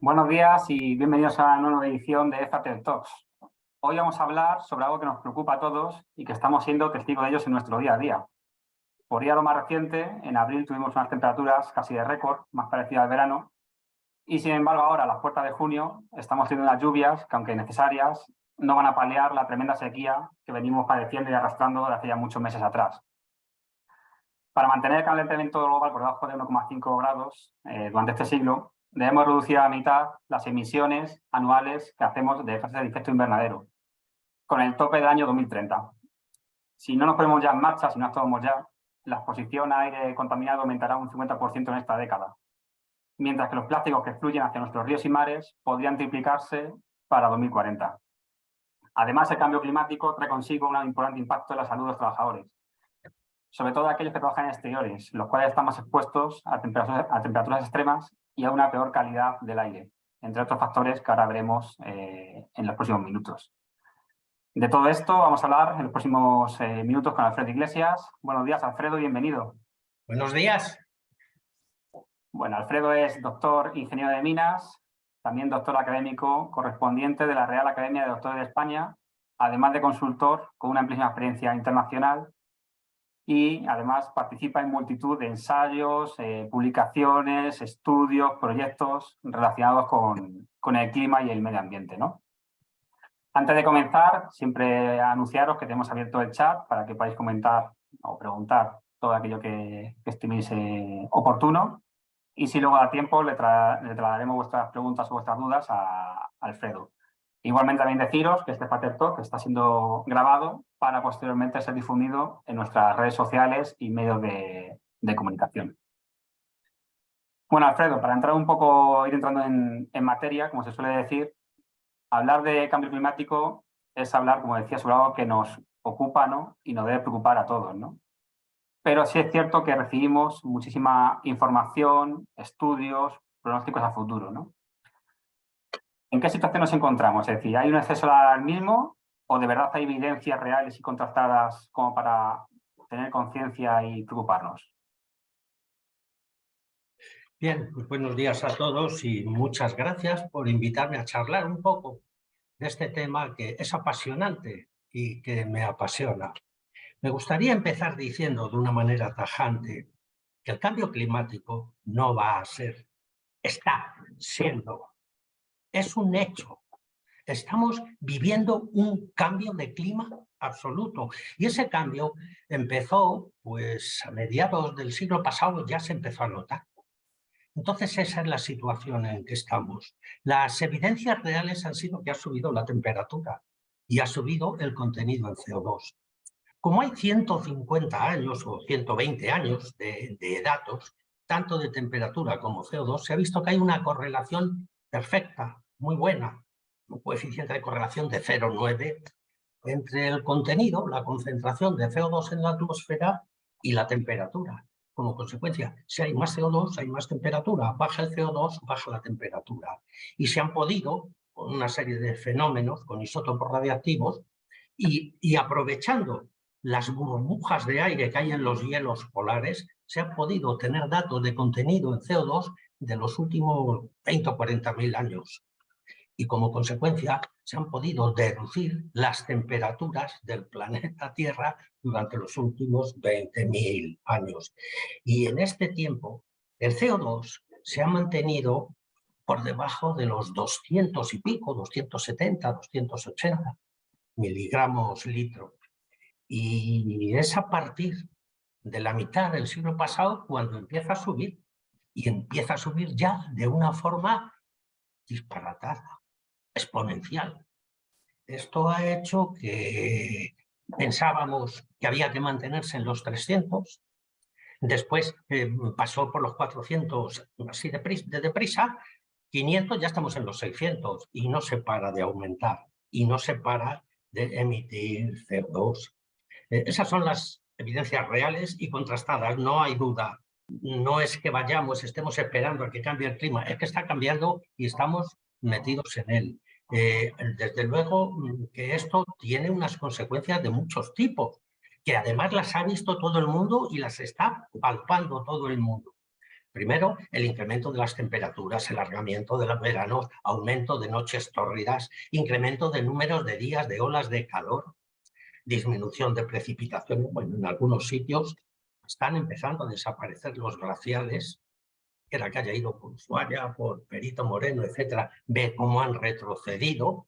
Buenos días y bienvenidos a la nueva edición de FATER Talks. Hoy vamos a hablar sobre algo que nos preocupa a todos y que estamos siendo testigos de ellos en nuestro día a día. Por ir a lo más reciente, en abril tuvimos unas temperaturas casi de récord, más parecidas al verano, y sin embargo ahora, a las puertas de junio, estamos teniendo unas lluvias que, aunque necesarias, no van a paliar la tremenda sequía que venimos padeciendo y arrastrando desde hace ya muchos meses atrás. Para mantener el calentamiento global por debajo de 1,5 grados durante este siglo, debemos reducir a la mitad las emisiones anuales que hacemos de gases de efecto invernadero, con el tope del año 2030. Si no nos ponemos ya en marcha, si no actuamos ya, la exposición a aire contaminado aumentará un 50% en esta década, mientras que los plásticos que fluyen hacia nuestros ríos y mares podrían triplicarse para 2040. Además, el cambio climático trae consigo un importante impacto en la salud de los trabajadores, sobre todo aquellos que trabajan en exteriores, los cuales están más expuestos a temperaturas extremas y a una peor calidad del aire, entre otros factores que ahora veremos en los próximos minutos. De todo esto vamos a hablar en los próximos minutos con Alfredo Iglesias. Buenos días, Alfredo, bienvenido. Buenos días. Bueno, Alfredo es doctor ingeniero de minas, también doctor académico correspondiente de la Real Academia de Doctores de España, además de consultor con una amplísima experiencia internacional, y además participa en multitud de ensayos, publicaciones, estudios, proyectos relacionados con el clima y el medio ambiente, ¿no? Antes de comenzar, siempre anunciaros que tenemos abierto el chat para que podáis comentar o preguntar todo aquello que estiméis oportuno. Y si luego da tiempo, le trasladaremos vuestras preguntas o vuestras dudas a Alfredo. Igualmente también deciros que este FATER Talk está siendo grabado para posteriormente ser difundido en nuestras redes sociales y medios de comunicación. Bueno, Alfredo, para entrar un poco, ir entrando en materia, como se suele decir, hablar de cambio climático es hablar, como decía, sobre algo que nos ocupa, ¿no? Y nos debe preocupar a todos, ¿no? Pero sí es cierto que recibimos muchísima información, estudios, pronósticos a futuro, ¿no? ¿En qué situación nos encontramos? Es decir, ¿hay un exceso de alarmismo o de verdad hay evidencias reales y contrastadas como para tener conciencia y preocuparnos? Bien, pues buenos días a todos y muchas gracias por invitarme a charlar un poco de este tema que es apasionante y que me apasiona. Me gustaría empezar diciendo de una manera tajante que el cambio climático no va a ser, está siendo, es un hecho. Estamos viviendo un cambio de clima absoluto y ese cambio empezó, pues a mediados del siglo pasado ya se empezó a notar. Entonces esa es la situación en que estamos. Las evidencias reales han sido que ha subido la temperatura y ha subido el contenido en CO2. Como hay 150 años o 120 años de datos, tanto de temperatura como CO2, se ha visto que hay una correlación perfecta, muy buena, un coeficiente de correlación de 0,9 entre el contenido, la concentración de CO2 en la atmósfera y la temperatura. Como consecuencia, si hay más CO2, hay más temperatura, baja el CO2, baja la temperatura. Y se han podido, con una serie de fenómenos, con isótopos radiactivos, y aprovechando las burbujas de aire que hay en los hielos polares, se han podido tener datos de contenido en CO2 de los últimos 20 o 40.000 años. Y como consecuencia se han podido deducir las temperaturas del planeta Tierra durante los últimos 20.000 años. Y en este tiempo el CO2 se ha mantenido por debajo de los 200 y pico, 270, 280 miligramos litro. Y es a partir de la mitad del siglo pasado cuando empieza a subir, y empieza a subir ya de una forma disparatada, exponencial. Esto ha hecho que pensábamos que había que mantenerse en los 300, después pasó por los 400 así de deprisa, 500, ya estamos en los 600 y no se para de aumentar y no se para de emitir CO2. Esas son las evidencias reales y contrastadas, no hay duda. No es que estemos esperando a que cambie el clima, es que está cambiando y estamos metidos en él. Desde luego que esto tiene unas consecuencias de muchos tipos, que además las ha visto todo el mundo y las está palpando todo el mundo. Primero, el incremento de las temperaturas, el alargamiento de los veranos, aumento de noches tórridas, incremento de números de días de olas de calor, disminución de precipitaciones. Bueno, en algunos sitios están empezando a desaparecer los glaciares, que la que haya ido por Ushuaia, por Perito Moreno, etcétera, ve cómo han retrocedido,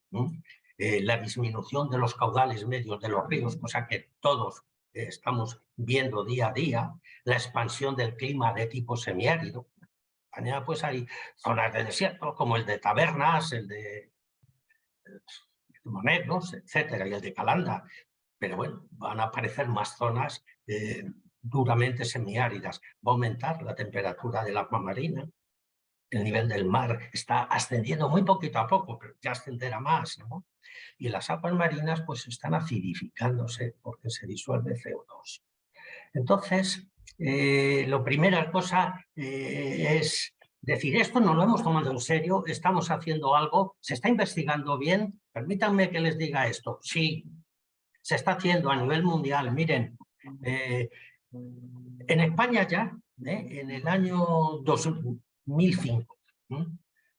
la disminución de los caudales medios de los ríos, cosa que todos estamos viendo día a día, la expansión del clima de tipo semiárido. Pues hay zonas de desierto como el de Tabernas, el de Moneros, etcétera, y el de Calanda. Pero bueno, van a aparecer más zonas duramente semiáridas. Va a aumentar la temperatura del agua marina. El nivel del mar está ascendiendo muy poquito a poco, pero ya ascenderá más, ¿no? Y las aguas marinas pues están acidificándose porque se disuelve CO2. Entonces, la primera cosa es decir, esto no lo hemos tomado en serio, estamos haciendo algo, se está investigando bien. Permítanme que les diga esto. Sí, se está haciendo a nivel mundial. Miren, en España ya, en el año 2005,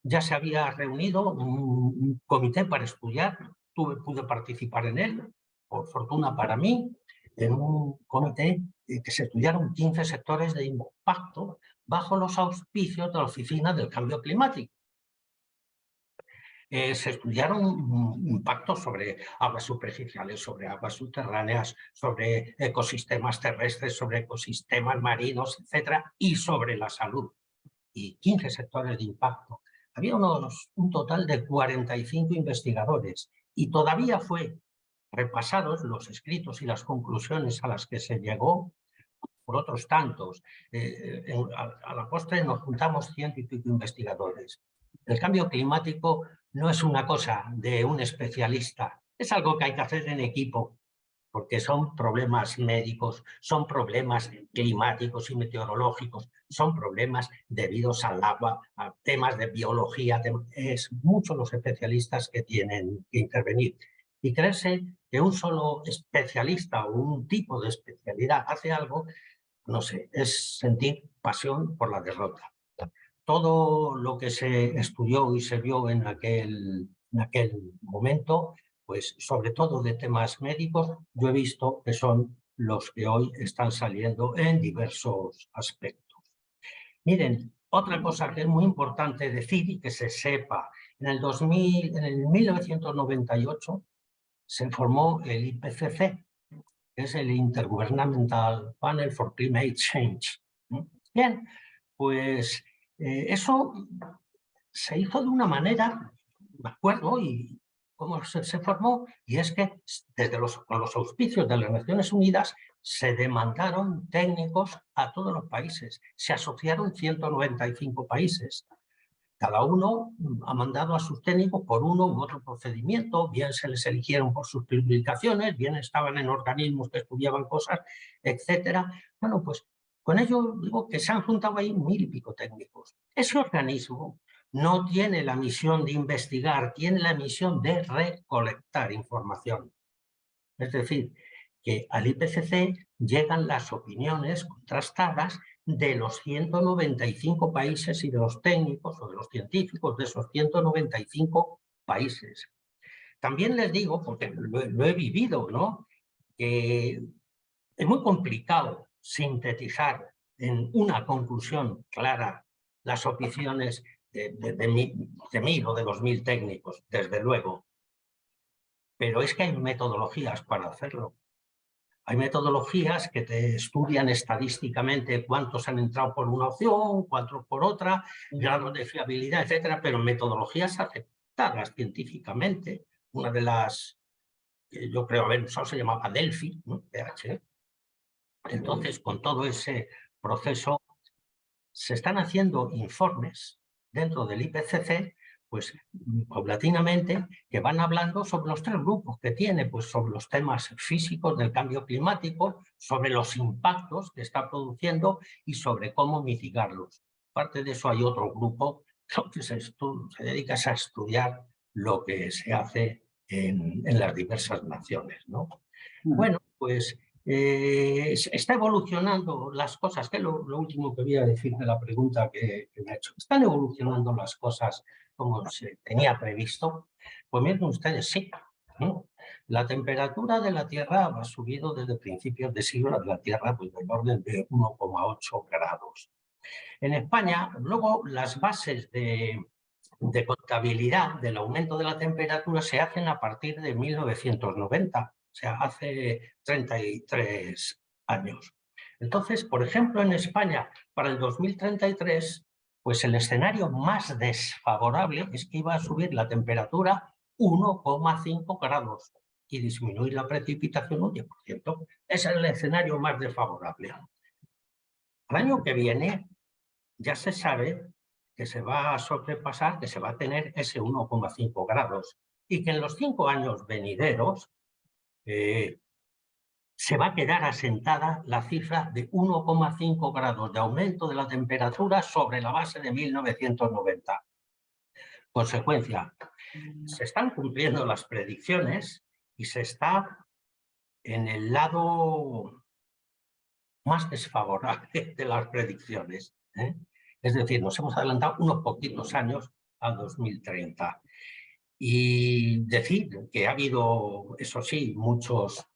ya se había reunido un comité para estudiar, pude participar en él, por fortuna para mí, en un comité que se estudiaron 15 sectores de impacto bajo los auspicios de la Oficina del Cambio Climático. Se estudiaron impactos sobre aguas superficiales, sobre aguas subterráneas, sobre ecosistemas terrestres, sobre ecosistemas marinos, etcétera, y sobre la salud. Y 15 sectores de impacto. Había un total de 45 investigadores y todavía fue repasados los escritos y las conclusiones a las que se llegó por otros tantos. A la postre nos juntamos 100 y pico investigadores. El cambio climático no es una cosa de un especialista, es algo que hay que hacer en equipo, porque son problemas médicos, son problemas climáticos y meteorológicos, son problemas debidos al agua, a temas de biología. Es muchos los especialistas que tienen que intervenir. Y creerse que un solo especialista o un tipo de especialidad hace algo, no sé, es sentir pasión por la derrota. Todo lo que se estudió y se vio en aquel momento, pues sobre todo de temas médicos, yo he visto que son los que hoy están saliendo en diversos aspectos. Miren, otra cosa que es muy importante decir y que se sepa, en el 1998 se formó el IPCC, que es el Intergovernmental Panel for Climate Change. Bien, pues eso se hizo de una manera, me acuerdo, y cómo se formó, y es que con los auspicios de las Naciones Unidas se demandaron técnicos a todos los países. Se asociaron 195 países. Cada uno ha mandado a sus técnicos por uno u otro procedimiento, bien se les eligieron por sus publicaciones, bien estaban en organismos que estudiaban cosas, etcétera. Bueno, pues con ello digo que se han juntado ahí 1000 y pico técnicos. Ese organismo no tiene la misión de investigar, tiene la misión de recolectar información. Es decir, que al IPCC llegan las opiniones contrastadas de los 195 países y de los técnicos o de los científicos de esos 195 países. También les digo, porque lo he vivido, ¿no?, que es muy complicado sintetizar en una conclusión clara las opiniones de 1000 o de 2000 técnicos, desde luego. Pero es que hay metodologías para hacerlo. Hay metodologías que te estudian estadísticamente cuántos han entrado por una opción, cuántos por otra, grados de fiabilidad, etcétera, pero metodologías aceptadas científicamente. Una de las que yo creo haber usado se llamaba Delphi, ¿no? PH. Entonces, con todo ese proceso, se están haciendo informes dentro del IPCC, pues paulatinamente, que van hablando sobre los 3 grupos que tiene, pues sobre los temas físicos del cambio climático, sobre los impactos que está produciendo y sobre cómo mitigarlos. Aparte de eso hay otro grupo que se dedica a estudiar lo que se hace en las diversas naciones, ¿no? Bueno, pues está evolucionando las cosas, que es lo último que voy a decir de la pregunta que me ha hecho. ¿Están evolucionando las cosas como se tenía previsto? Pues miren ustedes, sí. La temperatura de la Tierra ha subido desde principios de siglo de la Tierra pues, del orden de 1,8 grados. En España, luego las bases de contabilidad del aumento de la temperatura se hacen a partir de 1990, o sea, hace 33 años. Entonces, por ejemplo, en España, para el 2033, pues el escenario más desfavorable es que iba a subir la temperatura 1,5 grados y disminuir la precipitación un 10%. Ese es el escenario más desfavorable. El año que viene ya se sabe que se va a sobrepasar, que se va a tener ese 1,5 grados y que en los 5 años venideros se va a quedar asentada la cifra de 1,5 grados de aumento de la temperatura sobre la base de 1990. Consecuencia, se están cumpliendo las predicciones y se está en el lado más desfavorable de las predicciones. Es decir, nos hemos adelantado unos poquitos años al 2030. Y decir que ha habido, eso sí, muchos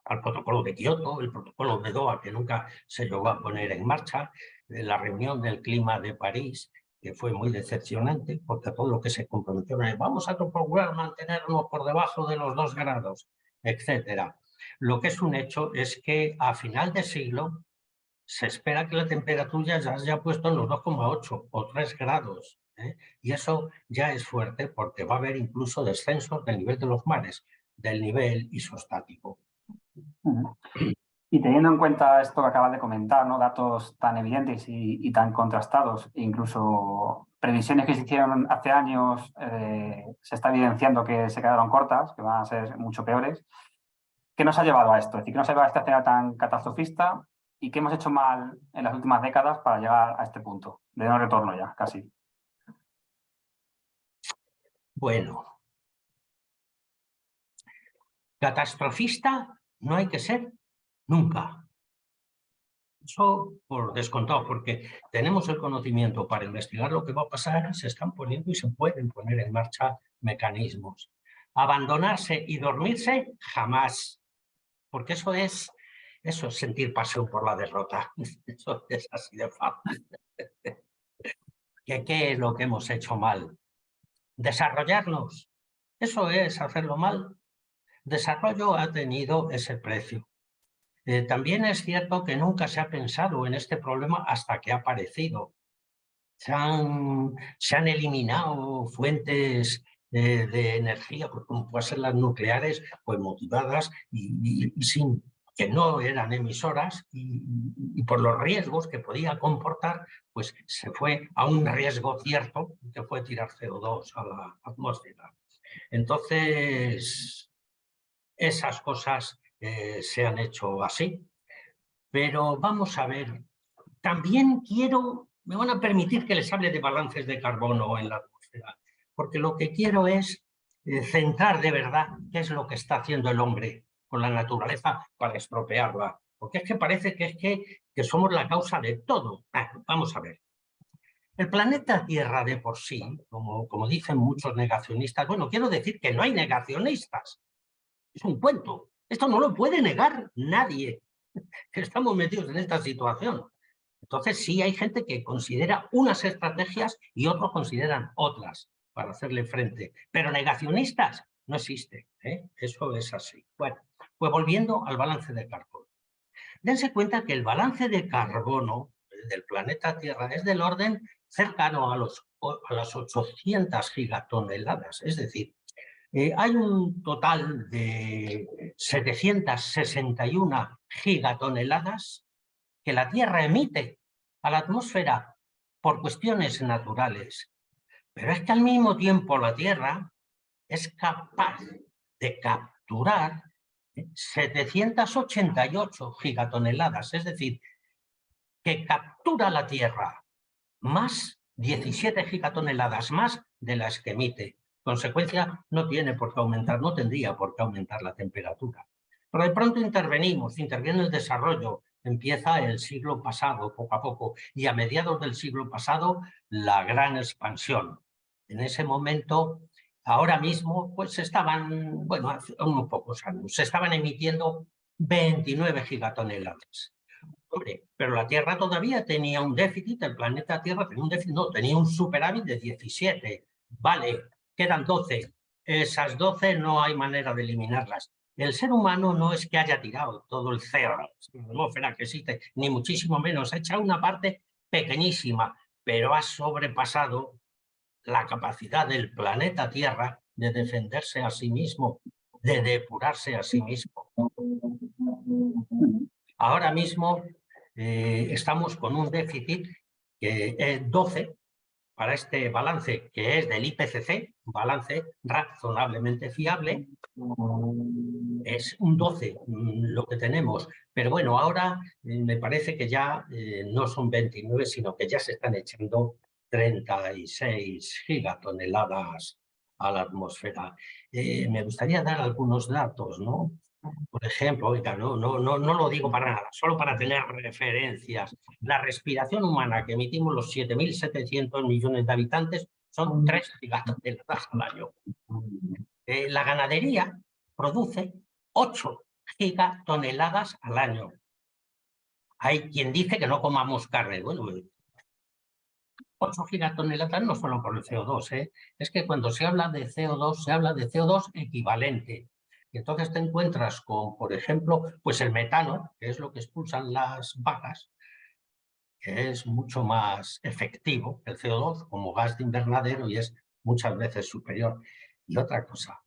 al protocolo de Kioto, el protocolo de Doha, que nunca se llegó a poner en marcha, la reunión del clima de París, que fue muy decepcionante, porque todo lo que se comprometió es vamos a procurar mantenernos por debajo de los 2 grados, etcétera. Lo que es un hecho es que a final de siglo se espera que la temperatura ya se haya puesto en los 2,8 o 3 grados. Y eso ya es fuerte porque va a haber incluso descensos del nivel de los mares, del nivel isostático. Y teniendo en cuenta esto que acabas de comentar, ¿no? Datos tan evidentes y tan contrastados, incluso previsiones que se hicieron hace años, se está evidenciando que se quedaron cortas, que van a ser mucho peores. ¿Qué nos ha llevado a esto? Es decir, ¿qué nos ha llevado a este escenario tan catastrofista y qué hemos hecho mal en las últimas décadas para llegar a este punto de no retorno ya, casi? Bueno, catastrofista no hay que ser nunca. Eso por descontado, porque tenemos el conocimiento para investigar lo que va a pasar, se están poniendo y se pueden poner en marcha mecanismos. Abandonarse y dormirse, jamás, porque eso es sentir pasión por la derrota. Eso es así de fácil. ¿Qué es lo que hemos hecho mal? Desarrollarnos. Eso es hacerlo mal. Desarrollo ha tenido ese precio. También es cierto que nunca se ha pensado en este problema hasta que ha aparecido. Se han eliminado fuentes de energía, como pueden ser las nucleares, pues motivadas y sin que no eran emisoras y por los riesgos que podía comportar, pues se fue a un riesgo cierto que fue tirar CO2 a la atmósfera. Entonces, esas cosas se han hecho así. Pero vamos a ver, también me van a permitir que les hable de balances de carbono en la atmósfera, porque lo que quiero es centrar de verdad qué es lo que está haciendo el hombre con la naturaleza para estropearla, porque es que parece que somos la causa de todo. Vamos a ver. El planeta Tierra de por sí, como dicen muchos negacionistas, bueno, quiero decir que no hay negacionistas, es un cuento, esto no lo puede negar nadie, que estamos metidos en esta situación. Entonces sí hay gente que considera unas estrategias y otros consideran otras para hacerle frente. Pero negacionistas no existe. Eso es así. Bueno, pues volviendo al balance de carbono. Dense cuenta que el balance de carbono del planeta Tierra es del orden cercano a las 800 gigatoneladas. Es decir, hay un total de 761 gigatoneladas que la Tierra emite a la atmósfera por cuestiones naturales. Pero es que al mismo tiempo la Tierra es capaz de capturar 788 gigatoneladas, es decir, que captura la Tierra más 17 gigatoneladas más de las que emite. Consecuencia, no tiene por qué aumentar, no tendría por qué aumentar la temperatura. Pero de pronto interviene el desarrollo, empieza el siglo pasado, poco a poco, y a mediados del siglo pasado, la gran expansión. En ese momento, ahora mismo, pues estaban, bueno, hace unos pocos años, se estaban emitiendo 29 gigatoneladas. Hombre, pero la Tierra todavía tenía un déficit, el planeta Tierra tenía un déficit, no, tenía un superávit de 17. Vale, quedan 12. Esas 12 no hay manera de eliminarlas. El ser humano no es que haya tirado todo el CO2, la atmósfera que existe, ni muchísimo menos. Ha echado una parte pequeñísima, pero ha sobrepasado la capacidad del planeta Tierra de defenderse a sí mismo, de depurarse a sí mismo. Ahora mismo estamos con un déficit que es 12 para este balance que es del IPCC, un balance razonablemente fiable. Es un 12 lo que tenemos, pero bueno, ahora me parece que ya no son 29, sino que ya se están echando 36 gigatoneladas a la atmósfera. Me gustaría dar algunos datos, ¿no? Por ejemplo, oiga, no lo digo para nada, solo para tener referencias. La respiración humana que emitimos los 7.700 millones de habitantes son 3 gigatoneladas al año. La ganadería produce 8 gigatoneladas al año. Hay quien dice que no comamos carne. Bueno, 8 gigatoneladas no solo por el CO2, ¿eh? Es que cuando se habla de CO2, se habla de CO2 equivalente. Y entonces te encuentras con, por ejemplo, pues el metano, que es lo que expulsan las vacas, que es mucho más efectivo que el CO2 como gas de invernadero y es muchas veces superior. Y otra cosa,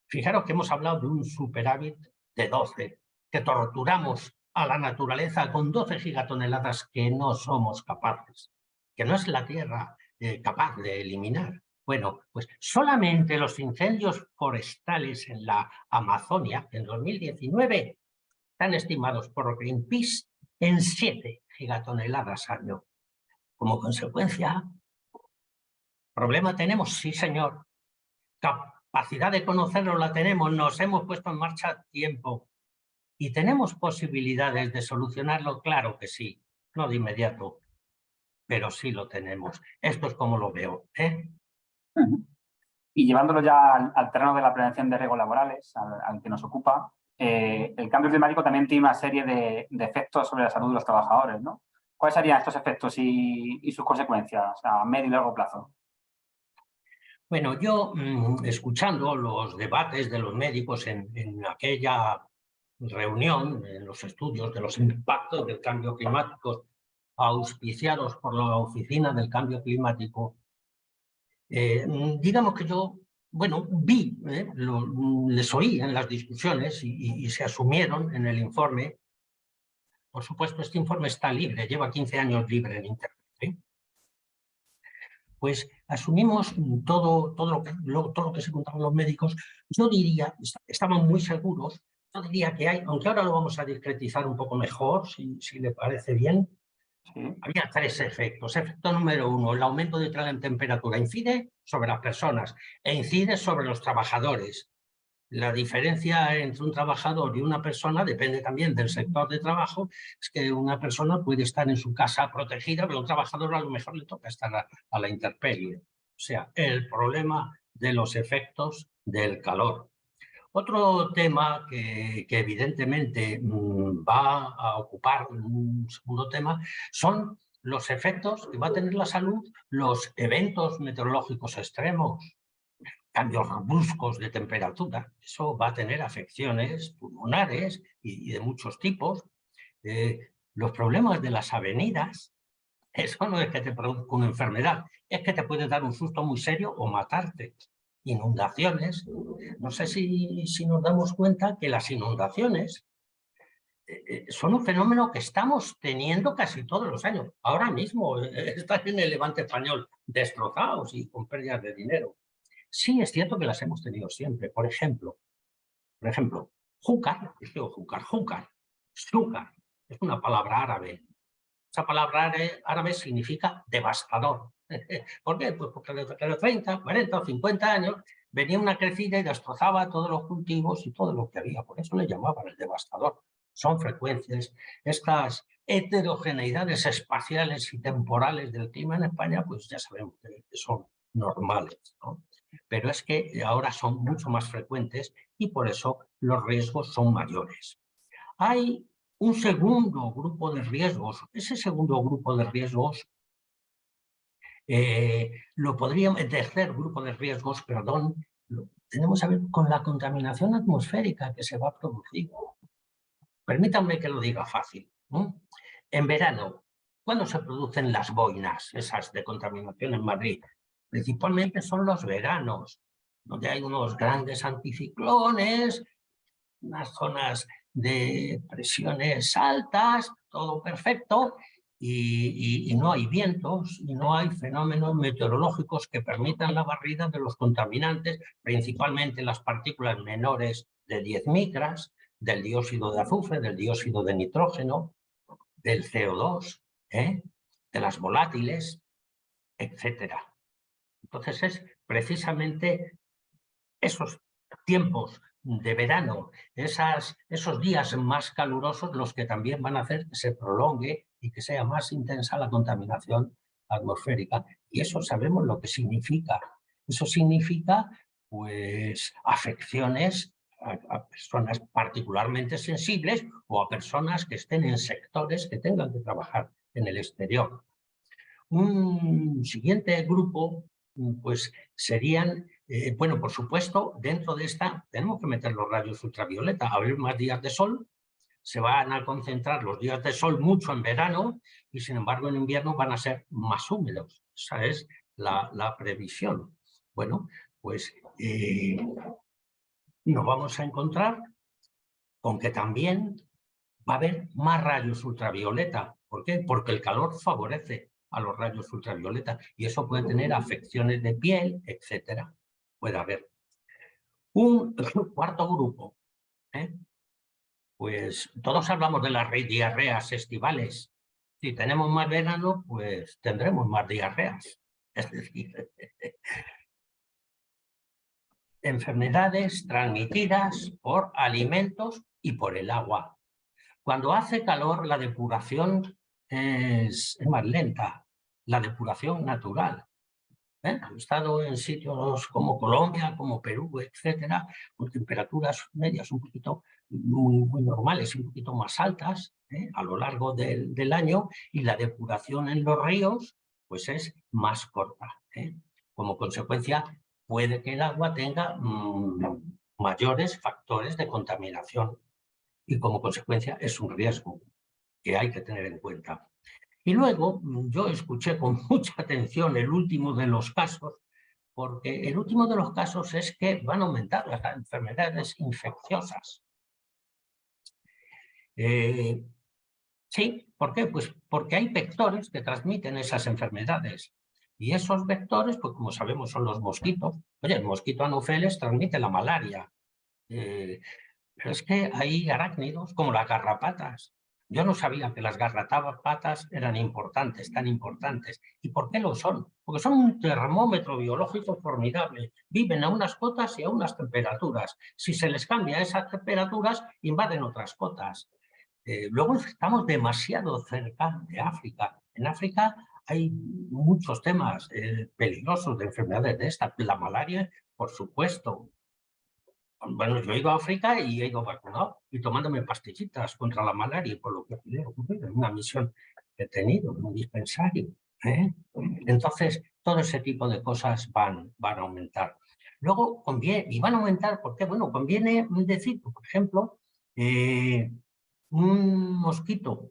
fijaros que hemos hablado de un superávit de 12, que torturamos a la naturaleza con 12 gigatoneladas que no somos capaces, que no es la Tierra capaz de eliminar. Bueno, pues solamente los incendios forestales en la Amazonia en 2019 están estimados por Greenpeace en 7 gigatoneladas al año. Como consecuencia, ¿problema tenemos? Sí, señor. Capacidad de conocerlo la tenemos, nos hemos puesto en marcha a tiempo. ¿Y tenemos posibilidades de solucionarlo? Claro que sí, no de inmediato, pero sí lo tenemos. Esto es como lo veo, ¿eh? Y llevándolo ya al terreno de la prevención de riesgos laborales, al que nos ocupa, el cambio climático también tiene una serie de efectos sobre la salud de los trabajadores, ¿no? ¿Cuáles serían estos efectos y sus consecuencias a medio y largo plazo? Bueno, yo escuchando los debates de los médicos en aquella reunión, en los estudios de los impactos del cambio climático auspiciados por la Oficina del Cambio Climático, digamos que yo, bueno, vi, les oí en las discusiones y se asumieron en el informe. Por supuesto, este informe está libre, lleva 15 años libre en Internet, ¿eh? Pues asumimos todo lo que se contaban los médicos. Yo diría, estaban muy seguros, yo diría que hay, aunque ahora lo vamos a discretizar un poco mejor, si le parece bien, Sí. había 3 efectos. Efecto número 1, el aumento de la temperatura incide sobre las personas e incide sobre los trabajadores. La diferencia entre un trabajador y una persona depende también del sector de trabajo. Es que una persona puede estar en su casa protegida, pero un trabajador a lo mejor le toca estar a la intemperie. O sea, el problema de los efectos del calor. Otro tema que evidentemente va a ocupar un segundo tema son los efectos que va a tener la salud, los eventos meteorológicos extremos, cambios bruscos de temperatura. Eso va a tener afecciones pulmonares y de muchos tipos. Los problemas de las avenidas, eso no es que te produzca una enfermedad, es que te puede dar un susto muy serio o matarte. Inundaciones. No sé si nos damos cuenta que las inundaciones son un fenómeno que estamos teniendo casi todos los años. Ahora mismo están en el Levante español destrozados y con pérdidas de dinero. Sí, es cierto que las hemos tenido siempre. Por ejemplo, júcar, júcar, es una palabra árabe. Esa palabra árabe significa devastador. ¿Por qué? Pues porque cada 30, 40 o 50 años venía una crecida y destrozaba todos los cultivos y todo lo que había. Por eso le llamaban el devastador. Son frecuentes estas heterogeneidades espaciales y temporales del clima en España, pues ya sabemos que son normales, ¿no? Pero es que ahora son mucho más frecuentes y por eso los riesgos son mayores. Hay un segundo grupo de riesgos. Ese segundo grupo de riesgos lo podríamos, el tercer grupo de riesgos, perdón, tenemos que ver con la contaminación atmosférica que se va a producir. Permítanme que lo diga fácil, ¿no? En verano, ¿cuándo se producen las boinas, esas de contaminación en Madrid? Principalmente son los veranos, donde hay unos grandes anticiclones, unas zonas de presiones altas, todo perfecto, y no hay vientos y no hay fenómenos meteorológicos que permitan la barrida de los contaminantes, principalmente las partículas menores de 10 micras, del dióxido de azufre, del dióxido de nitrógeno, del CO2, de las volátiles, etc. Entonces es precisamente esos tiempos de verano, esos días más calurosos, los que también van a hacer que se prolongue y que sea más intensa la contaminación atmosférica. Y eso sabemos lo que significa. Eso significa, pues, afecciones a personas particularmente sensibles o a personas que estén en sectores que tengan que trabajar en el exterior. Un siguiente grupo, pues, serían, bueno, por supuesto, dentro de esta tenemos que meter los rayos ultravioleta. A haber más días de sol, se van a concentrar los días de sol mucho en verano y, sin embargo, en invierno van a ser más húmedos. Esa es la previsión. Bueno, pues nos vamos a encontrar con que también va a haber más rayos ultravioleta. ¿Por qué? Porque el calor favorece a los rayos ultravioleta y eso puede tener afecciones de piel, etcétera. Puede haber. Un cuarto grupo, pues todos hablamos de las diarreas estivales. Si tenemos más verano, pues tendremos más diarreas. Es decir, enfermedades transmitidas por alimentos y por el agua. Cuando hace calor, la depuración es más lenta, la depuración natural. He estado en sitios como Colombia, como Perú, etcétera, con temperaturas medias un poquito muy normales, un poquito más altas a lo largo del año, y la depuración en los ríos pues es más corta. Como consecuencia, puede que el agua tenga mayores factores de contaminación y como consecuencia es un riesgo que hay que tener en cuenta. Y luego yo escuché con mucha atención el último de los casos, porque el último de los casos es que van a aumentar las enfermedades infecciosas. Sí, ¿por qué? Pues porque hay vectores que transmiten esas enfermedades. Y esos vectores, pues como sabemos, son los mosquitos. Oye, el mosquito Anopheles transmite la malaria. Pero es que hay arácnidos como las garrapatas. Yo no sabía que las garrapatas eran importantes, tan importantes. ¿Y por qué lo son? Porque son un termómetro biológico formidable. Viven a unas cotas y a unas temperaturas. Si se les cambia esas temperaturas, invaden otras cotas. Luego estamos demasiado cerca de África. En África hay muchos temas peligrosos de enfermedades de esta. La malaria, por supuesto. Bueno, yo he ido a África y he ido vacunado y tomándome pastillitas contra la malaria, por lo que he ocurrido en una misión que he tenido en un dispensario. Entonces, todo ese tipo de cosas van a aumentar. Luego, conviene, y van a aumentar, ¿por qué? Bueno, conviene decir, por ejemplo, un mosquito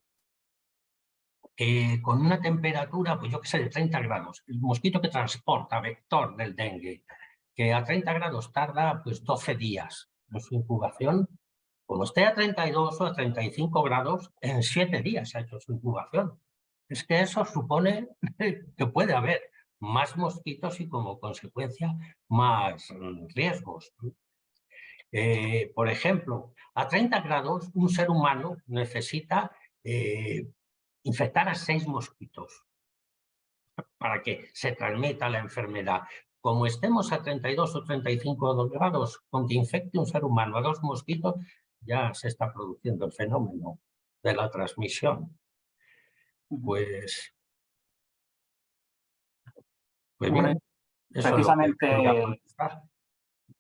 con una temperatura, pues yo qué sé, de 30 grados, el mosquito que transporta vector del dengue, que a 30 grados tarda pues 12 días en su incubación, como esté a 32 o a 35 grados, en 7 días ha hecho su incubación. Es que eso supone que puede haber más mosquitos y como consecuencia más riesgos. Por ejemplo, a 30 grados un ser humano necesita infectar a 6 mosquitos para que se transmita la enfermedad. como estemos a 32 o 35 grados, con que infecte un ser humano a 2 mosquitos, ya se está produciendo el fenómeno de la transmisión. Pues Bueno, bien, eso es lo que quería contestar.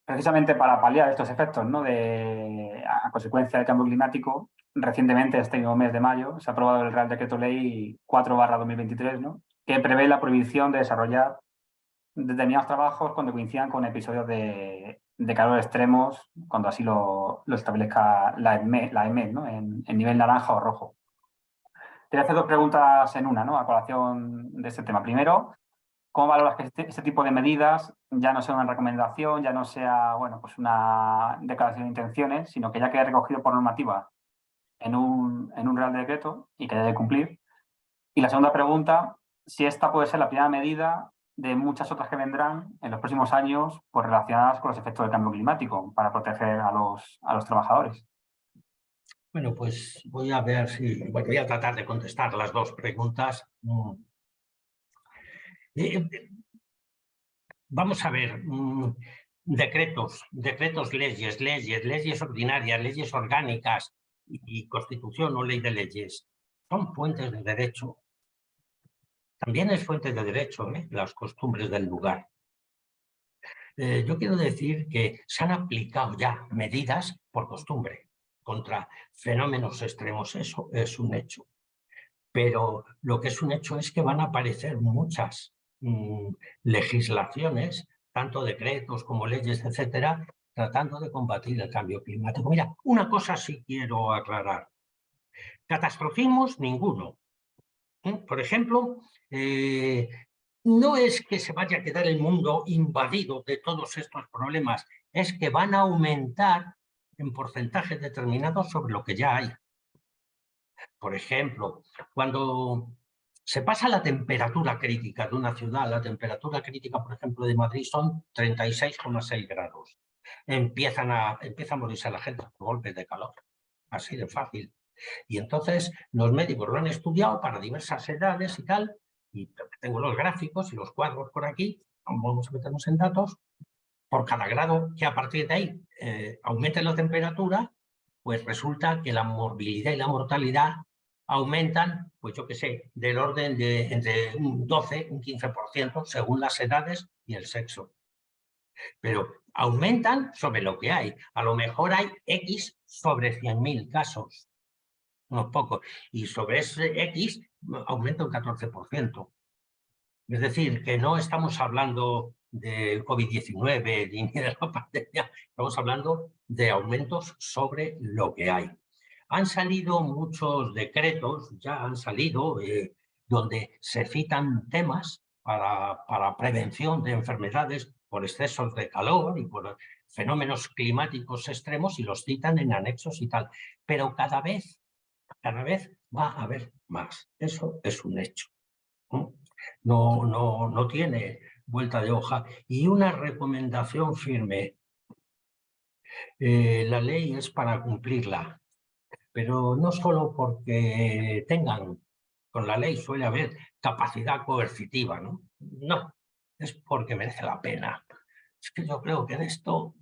precisamente para paliar estos efectos, ¿no? A consecuencia del cambio climático, recientemente, este mismo mes de mayo, se ha aprobado el Real Decreto Ley 4/2023, ¿no? Que prevé la prohibición de desarrollar determinados trabajos cuando coincidan con episodios de calor extremos, cuando así lo establezca la EMED, ¿no? En nivel naranja o rojo. Te voy a hacer 2 preguntas en una, ¿no? A colación de este tema. Primero, ¿cómo valoras que este tipo de medidas ya no sea una recomendación, ya no sea, bueno, pues una declaración de intenciones, sino que ya quede recogido por normativa en un Real Decreto y que haya de cumplir? Y la segunda pregunta, si esta puede ser la primera medida de muchas otras que vendrán en los próximos años, pues relacionadas con los efectos del cambio climático para proteger a los trabajadores. Bueno, pues voy a ver si voy a tratar de contestar las 2 preguntas. Vamos a ver, decretos, leyes ordinarias, leyes orgánicas y constitución o ley de leyes son fuentes de derecho. También es fuente de derecho, las costumbres del lugar. Yo quiero decir que se han aplicado ya medidas por costumbre contra fenómenos extremos, eso es un hecho. Pero lo que es un hecho es que van a aparecer muchas legislaciones, tanto decretos como leyes, etcétera, tratando de combatir el cambio climático. Mira, una cosa sí quiero aclarar. Catastrofismos, ninguno. Por ejemplo, no es que se vaya a quedar el mundo invadido de todos estos problemas, es que van a aumentar en porcentajes determinados sobre lo que ya hay. Por ejemplo, cuando se pasa la temperatura crítica de una ciudad, la temperatura crítica, por ejemplo, de Madrid son 36,6 grados. Empieza a morirse la gente por golpes de calor, así de fácil. Y entonces los médicos lo han estudiado para diversas edades y tal, y tengo los gráficos y los cuadros por aquí, vamos a meternos en datos, por cada grado que a partir de ahí aumente la temperatura, pues resulta que la morbilidad y la mortalidad aumentan, pues yo qué sé, del orden de entre un 12, un 15%, según las edades y el sexo. Pero aumentan sobre lo que hay. A lo mejor hay X sobre 100.000 casos, unos pocos, y sobre ese X aumenta un 14%. Es decir, que no estamos hablando del COVID-19 ni de la pandemia, estamos hablando de aumentos sobre lo que hay. Han salido muchos decretos, ya han salido, donde se citan temas para prevención de enfermedades por excesos de calor y por fenómenos climáticos extremos, y los citan en anexos y tal. Pero cada vez va a haber más. Eso es un hecho. No tiene vuelta de hoja. Y una recomendación firme. La ley es para cumplirla, pero no solo porque con la ley suele haber capacidad coercitiva, ¿no? No, es porque merece la pena. Es que yo creo que en esto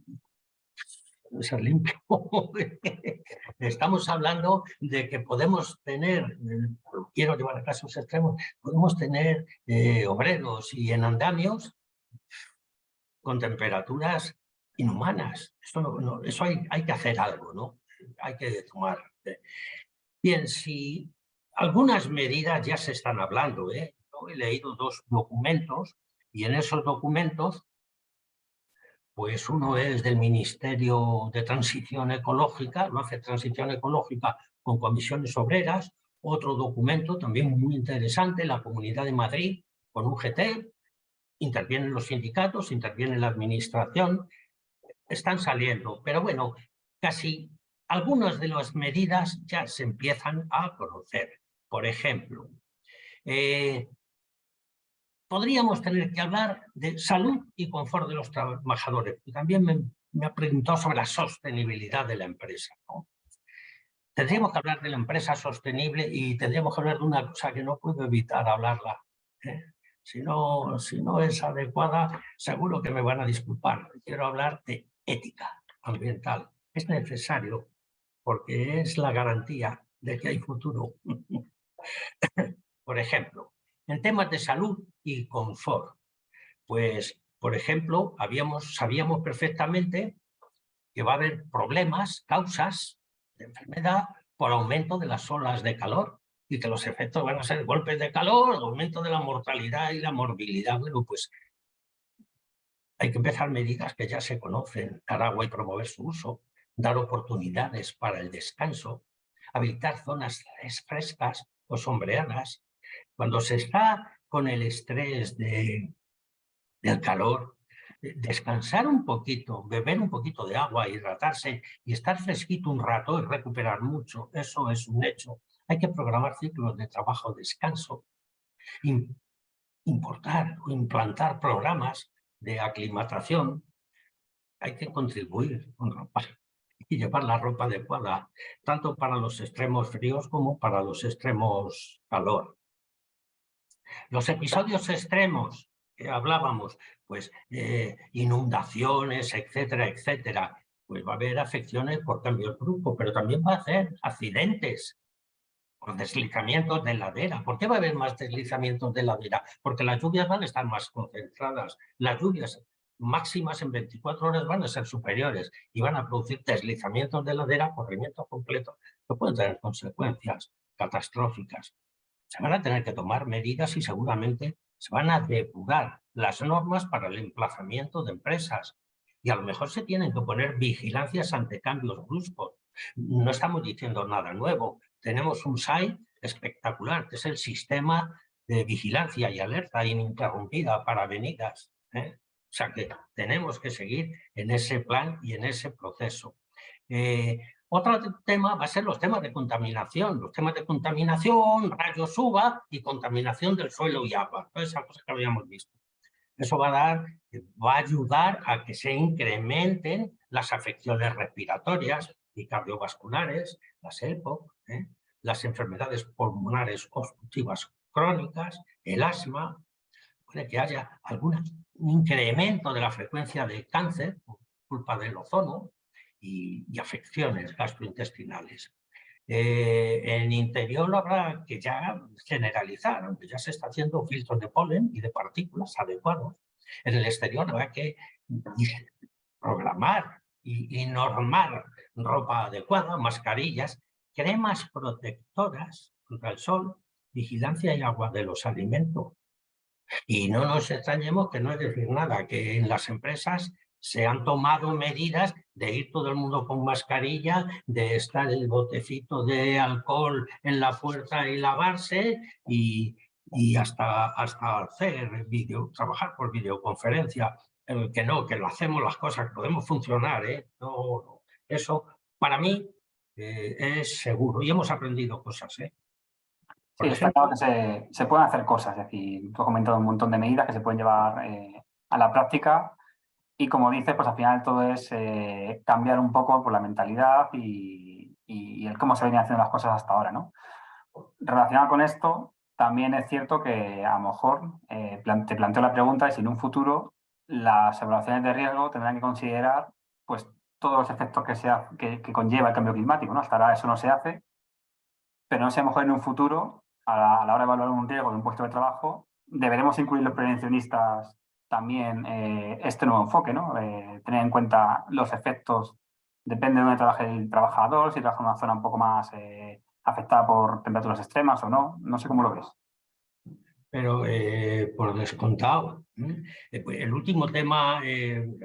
ser limpio. Estamos hablando de que podemos tener, quiero llevar a casos extremos, podemos tener obreros y en andamios con temperaturas inhumanas. Eso hay que hacer algo, ¿no? Hay que tomar. Bien, si algunas medidas ya se están hablando, Yo he leído 2 documentos y en esos documentos, pues uno es del Ministerio de Transición Ecológica, lo hace Transición Ecológica con comisiones obreras, otro documento también muy interesante, la Comunidad de Madrid, con UGT, intervienen los sindicatos, interviene la administración, están saliendo, pero bueno, casi algunas de las medidas ya se empiezan a conocer. Por ejemplo, podríamos tener que hablar de salud y confort de los trabajadores. Y también me ha preguntado sobre la sostenibilidad de la empresa, ¿no? Tendríamos que hablar de la empresa sostenible y tendríamos que hablar de una cosa que no puedo evitar hablarla, Si no es adecuada, seguro que me van a disculpar. Quiero hablar de ética ambiental. Es necesario porque es la garantía de que hay futuro. Por ejemplo, en temas de salud y confort, pues, por ejemplo, sabíamos perfectamente que va a haber problemas, causas de enfermedad por aumento de las olas de calor y que los efectos van a ser golpes de calor, aumento de la mortalidad y la morbilidad. Bueno, pues hay que empezar medidas que ya se conocen, dar agua y promover su uso, dar oportunidades para el descanso, habilitar zonas frescas o sombreadas. Cuando se está con el estrés del calor, descansar un poquito, beber un poquito de agua, hidratarse y estar fresquito un rato y recuperar mucho, eso es un hecho. Hay que programar ciclos de trabajo-descanso, importar o implantar programas de aclimatación. Hay que contribuir con ropa y llevar la ropa adecuada, tanto para los extremos fríos como para los extremos calor. Los episodios extremos que hablábamos, pues inundaciones, etcétera, etcétera, pues va a haber afecciones por cambio brusco, pero también va a haber accidentes por deslizamientos de ladera. ¿Por qué va a haber más deslizamientos de ladera? Porque las lluvias van a estar más concentradas. Las lluvias máximas en 24 horas van a ser superiores y van a producir deslizamientos de ladera, corrimientos completos, que pueden tener consecuencias catastróficas. Se van a tener que tomar medidas y seguramente se van a depurar las normas para el emplazamiento de empresas. Y a lo mejor se tienen que poner vigilancias ante cambios bruscos. No estamos diciendo nada nuevo. Tenemos un SAI espectacular, que es el sistema de vigilancia y alerta ininterrumpida para avenidas. O sea que tenemos que seguir en ese plan y en ese proceso. Otro tema va a ser los temas de contaminación. Los temas de contaminación, rayos UVA y contaminación del suelo y agua. Todas esas cosas que habíamos visto. Eso va a ayudar a que se incrementen las afecciones respiratorias y cardiovasculares, las EPOC, las enfermedades pulmonares obstructivas crónicas, el asma. Puede que haya algún incremento de la frecuencia de cáncer por culpa del ozono y afecciones gastrointestinales. En interior habrá que ya generalizar, aunque ya se está haciendo filtros de polen y de partículas adecuados. En el exterior habrá que programar y normar ropa adecuada, mascarillas, cremas protectoras contra el sol, vigilancia y agua de los alimentos. Y no nos extrañemos, que no es decir nada, que en las empresas se han tomado medidas de ir todo el mundo con mascarilla, de estar el botecito de alcohol en la puerta y lavarse y hasta hacer trabajar por videoconferencia. Que no, que lo hacemos las cosas, que podemos funcionar. No, eso para mí es seguro y hemos aprendido cosas. Sí, está claro que se pueden hacer cosas, es decir, tú has comentado un montón de medidas que se pueden llevar a la práctica y como dices, pues al final todo es cambiar un poco por la mentalidad y el cómo se venían haciendo las cosas hasta ahora, ¿no? Relacionado con esto, también es cierto que a lo mejor te planteo la pregunta de si en un futuro las evaluaciones de riesgo tendrán que considerar pues todos los efectos que conlleva el cambio climático, ¿no? Hasta ahora eso no se hace, pero no sé, a lo mejor en un futuro, a la hora de evaluar un riesgo de un puesto de trabajo, deberemos incluir los prevencionistas también este nuevo enfoque, ¿no? Tener en cuenta los efectos, depende de dónde trabaje el trabajador, si trabaja en una zona un poco más afectada por temperaturas extremas o no. No sé cómo lo ves. Pero por descontado. El último tema,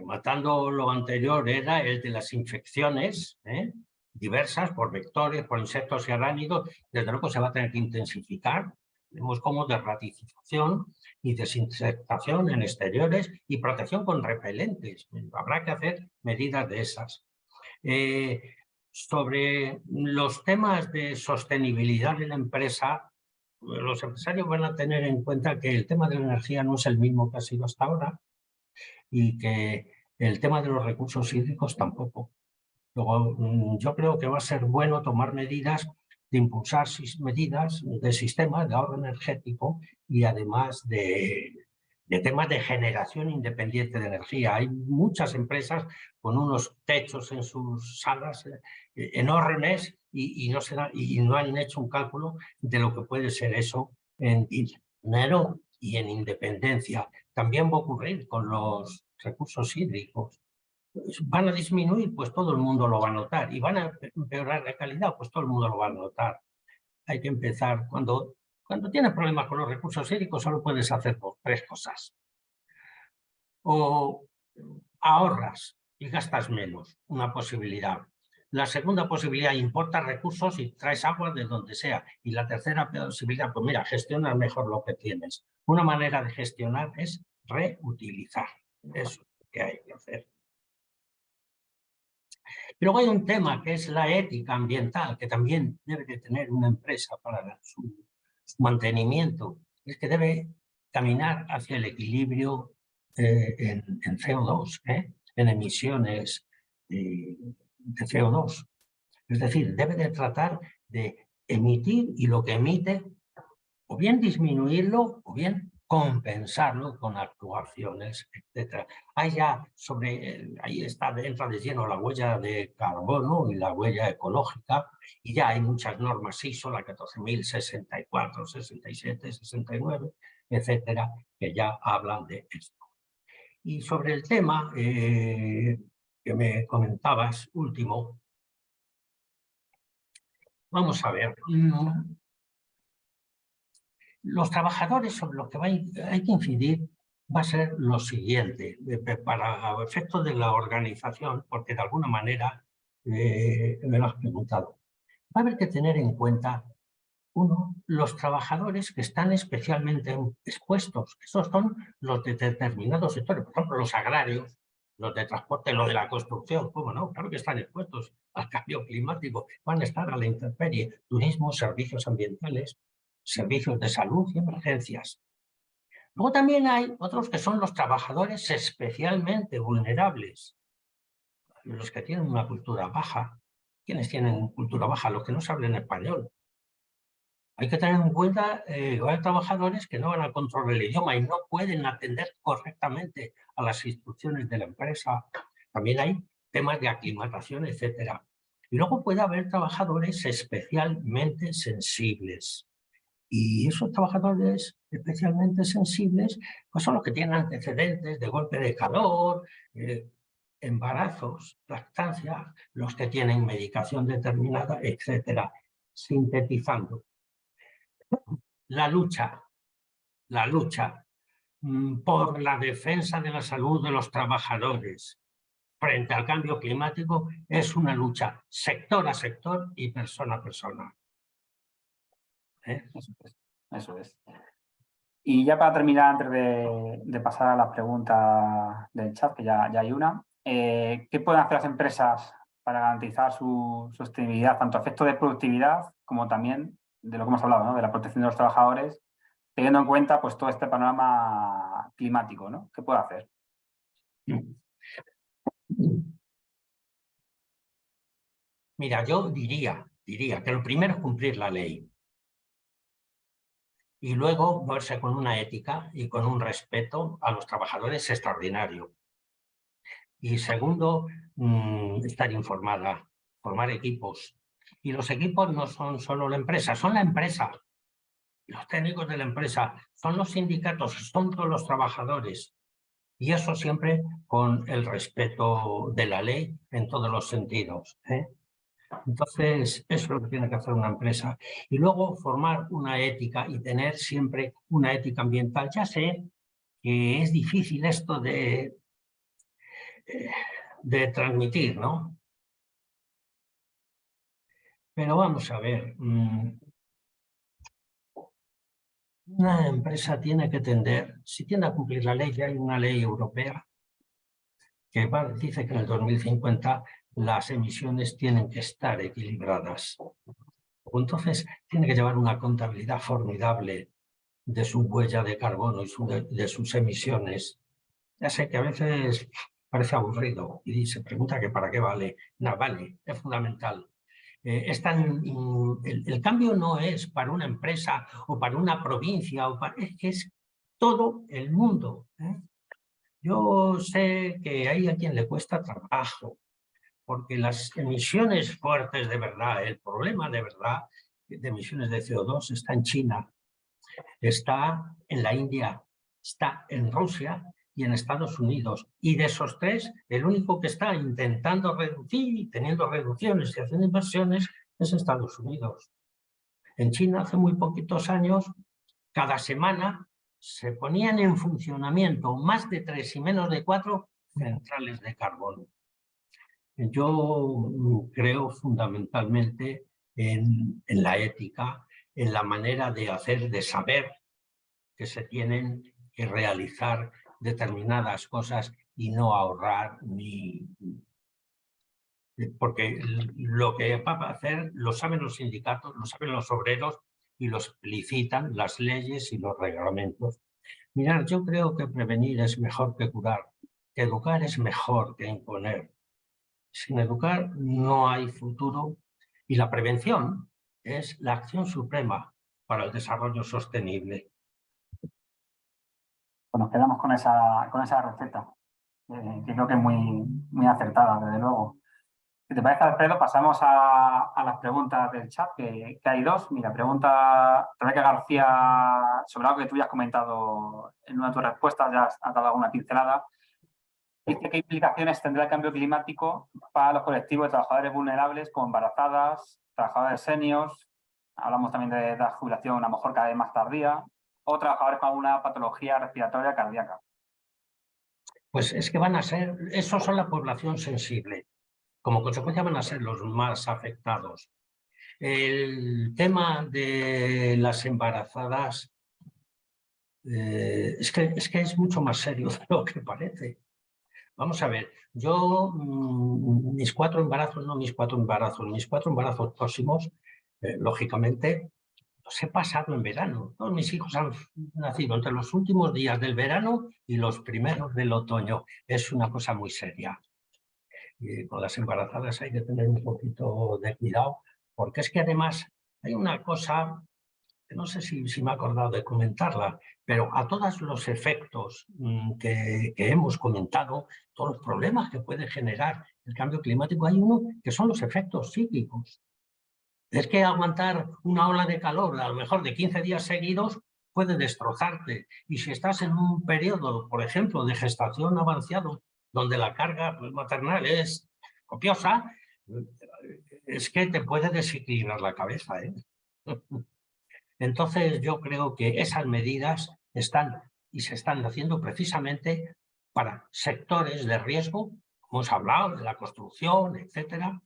matando lo anterior, era el de las infecciones diversas por vectores, por insectos y arácnidos. Desde luego se va a tener que intensificar. Vemos como derratización y desinsectación en exteriores y protección con repelentes. Habrá que hacer medidas de esas. Sobre los temas de sostenibilidad de la empresa, los empresarios van a tener en cuenta que el tema de la energía no es el mismo que ha sido hasta ahora y que el tema de los recursos hídricos tampoco. Luego, yo creo que va a ser bueno tomar medidas de impulsar medidas de sistemas de ahorro energético y además de temas de generación independiente de energía. Hay muchas empresas con unos techos en sus salas enormes y no han hecho un cálculo de lo que puede ser eso en dinero y en independencia. También va a ocurrir con los recursos hídricos. Van a disminuir, pues todo el mundo lo va a notar. Y van a empeorar la calidad, pues todo el mundo lo va a notar. Hay que empezar. Cuando tienes problemas con los recursos hídricos, solo puedes hacer tres cosas. O ahorras y gastas menos, una posibilidad. La segunda posibilidad, importas recursos y traes agua de donde sea. Y la tercera posibilidad, pues mira, gestionas mejor lo que tienes. Una manera de gestionar es reutilizar. Eso es lo que hay que hacer. Y luego hay un tema que es la ética ambiental, que también debe de tener una empresa para su mantenimiento. Es que debe caminar hacia el equilibrio en CO2, en emisiones de CO2. Es decir, debe de tratar de emitir y lo que emite, o bien disminuirlo, o bien compensarlo con actuaciones, etc. Ahí entra de lleno la huella de carbono y la huella ecológica, y ya hay muchas normas ISO, la 14064, 67, 69, etcétera, que ya hablan de esto. Y sobre el tema que me comentabas último, vamos a ver. Los trabajadores sobre lo que hay que incidir va a ser lo siguiente, para efectos de la organización, porque de alguna manera me lo has preguntado. Va a haber que tener en cuenta, uno, los trabajadores que están especialmente expuestos. Esos son los de determinados sectores, por ejemplo, los agrarios, los de transporte, los de la construcción. ¿Cómo no? Claro que están expuestos al cambio climático, van a estar a la intemperie, turismo, servicios ambientales, servicios de salud y emergencias. Luego también hay otros que son los trabajadores especialmente vulnerables, los que tienen una cultura baja. ¿Quiénes tienen cultura baja? Los que no saben español. Hay que tener en cuenta que hay trabajadores que no van a controlar el idioma y no pueden atender correctamente a las instrucciones de la empresa. También hay temas de aclimatación, etc. Y luego puede haber trabajadores especialmente sensibles. Y esos trabajadores especialmente sensibles pues son los que tienen antecedentes de golpe de calor, embarazos, lactancia, los que tienen medicación determinada, etc. Sintetizando, la lucha por la defensa de la salud de los trabajadores frente al cambio climático es una lucha sector a sector y persona a persona. Eso es. Y ya para terminar, antes de pasar a las preguntas del chat, que ya hay una, ¿qué pueden hacer las empresas para garantizar su sostenibilidad, tanto a efectos de productividad como también de lo que hemos hablado, ¿no? De la protección de los trabajadores, teniendo en cuenta pues, todo este panorama climático, ¿no? ¿Qué puede hacer? Mira, yo diría que lo primero es cumplir la ley. Y luego moverse con una ética y con un respeto a los trabajadores extraordinario. Y segundo, estar informada, formar equipos. Y los equipos no son solo la empresa, son la empresa. Los técnicos de la empresa, son los sindicatos, son todos los trabajadores. Y eso siempre con el respeto de la ley en todos los sentidos. Entonces, eso es lo que tiene que hacer una empresa. Y luego formar una ética y tener siempre una ética ambiental. Ya sé que es difícil esto de transmitir, ¿no? Pero vamos a ver. Una empresa tiene que tender, si tiende a cumplir la ley, ya hay una ley europea que dice que en el 2050 las emisiones tienen que estar equilibradas. Entonces, tiene que llevar una contabilidad formidable de su huella de carbono y de sus emisiones. Ya sé que a veces parece aburrido y se pregunta que para qué vale. No, vale, es fundamental. el cambio no es para una empresa o para una provincia, es que es todo el mundo. Yo sé que hay a quien le cuesta trabajo, porque las emisiones fuertes de verdad, el problema de verdad de emisiones de CO2 está en China, está en la India, está en Rusia y en Estados Unidos. Y de esos tres, el único que está intentando reducir y teniendo reducciones y haciendo inversiones es Estados Unidos. En China, hace muy poquitos años, cada semana se ponían en funcionamiento más de 3 y menos de 4 centrales de carbón. Yo creo fundamentalmente en la ética, en la manera de hacer, de saber que se tienen que realizar determinadas cosas y no ahorrar ni... Porque lo que va a hacer lo saben los sindicatos, lo saben los obreros y lo explicitan las leyes y los reglamentos. Mirad, yo creo que prevenir es mejor que curar, que educar es mejor que imponer. Sin educar no hay futuro y la prevención es la acción suprema para el desarrollo sostenible. Pues nos quedamos con esa receta, que creo que es muy acertada, desde luego. Si te parece, Alfredo, pasamos a las preguntas del chat, que hay dos. Mira, pregunta Rebeca García sobre algo que tú ya has comentado en una de tus respuestas, ya has dado alguna pincelada. Dice qué implicaciones tendrá el cambio climático para los colectivos de trabajadores vulnerables como embarazadas, trabajadores seniors, hablamos también de la jubilación a lo mejor cada vez más tardía, o trabajadores con alguna patología respiratoria cardíaca. Pues es que van a ser, esos son la población sensible. Como consecuencia van a ser los más afectados. El tema de las embarazadas es que es mucho más serio de lo que parece. Vamos a ver, yo mis cuatro embarazos próximos, lógicamente, los he pasado en verano. Todos mis hijos han nacido entre los últimos días del verano y los primeros del otoño. Es una cosa muy seria. Y con las embarazadas hay que tener un poquito de cuidado, porque es que además hay una cosa que no sé si me he acordado de comentarla, pero a todos los efectos que hemos comentado, todos los problemas que puede generar el cambio climático, hay uno que son los efectos cíclicos. Es que aguantar una ola de calor, a lo mejor de 15 días seguidos, puede destrozarte. Y si estás en un periodo, por ejemplo, de gestación avanzado, donde la carga maternal es copiosa, es que te puede desequilibrar la cabeza, ¿eh? Entonces yo creo que esas medidas están y se están haciendo precisamente para sectores de riesgo, como hemos hablado, de la construcción, etcétera,